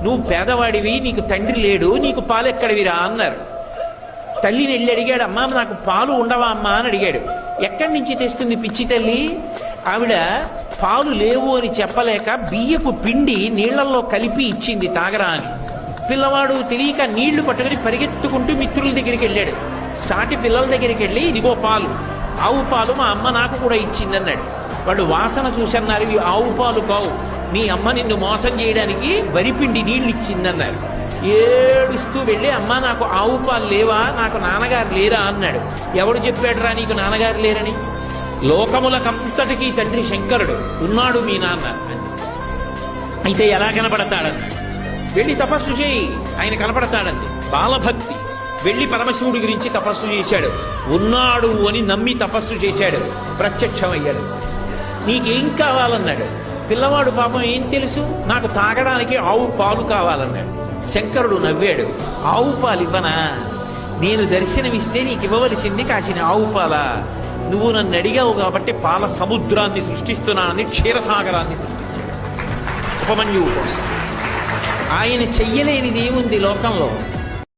నువ్వు పేదవాడివి, నీకు తండ్రి లేడు, నీకు పాలు ఎక్కడివిరా అన్నారు. తల్లిని వెళ్ళి అడిగాడు, అమ్మా నాకు పాలు ఉండవా అమ్మా అని అడిగాడు. ఎక్కడి నుంచి తెస్తుంది పిచ్చి తల్లి? ఆవిడ పాలు లేవు అని చెప్పలేక బియ్యపు పిండి నీళ్లలో కలిపి ఇచ్చింది తాగరా అని. పిల్లవాడు తెలియక నీళ్లు పట్టుకుని పరిగెత్తుకుంటూ మిత్రుల దగ్గరికి వెళ్ళాడు. సాటి పిల్లల దగ్గరికి వెళ్ళి, ఇదిగో పాలు, ఆవు పాలు మా అమ్మ నాకు కూడా ఇచ్చిందన్నాడు. వాళ్ళు వాసన చూసన్నారు, ఇవి ఆవు పాలు కావు, నీ అమ్మ నిన్ను మోసం చేయడానికి వరిపిండి నీళ్ళు ఇచ్చిందన్నారు. ఏడుస్తూ వెళ్ళి, అమ్మ నాకు ఆవు పాలు లేవా, నాకు నాన్నగారు లేరా అన్నాడు. ఎవడు చెప్పాడురా నీకు నాన్నగారు లేరని? లోకములకంతటికీ తండ్రి శంకరుడు, ఉన్నాడు మీ నాన్న. అయితే ఎలా కనపడతాడన్నాడు. వెళ్ళి తపస్సు చేయి, ఆయన కనపడతాడంది. బాలభక్తి. వెళ్ళి పరమశివుడి గురించి తపస్సు చేశాడు. ఉన్నాడు అని నమ్మి తపస్సు చేశాడు, ప్రత్యక్షమయ్యాడు. నీకేం కావాలన్నాడు. పిల్లవాడు పాపం ఏం తెలుసు, నాకు తాగడానికి ఆవు పాలు కావాలన్నాడు. శంకరుడు నవ్వాడు. ఆవు పాలు ఇవ్వనా? నేను దర్శనమిస్తే నీకు ఇవ్వవలసింది కాసిన ఆవు పాలా? నువ్వు నన్ను అడిగావు కాబట్టి పాల సముద్రాన్ని సృష్టిస్తున్నానని క్షీరసాగరాన్ని సృష్టించాడు ఉపమన్యువు కోసం. ఆయన చెయ్యలేనిది ఏముంది లోకంలో?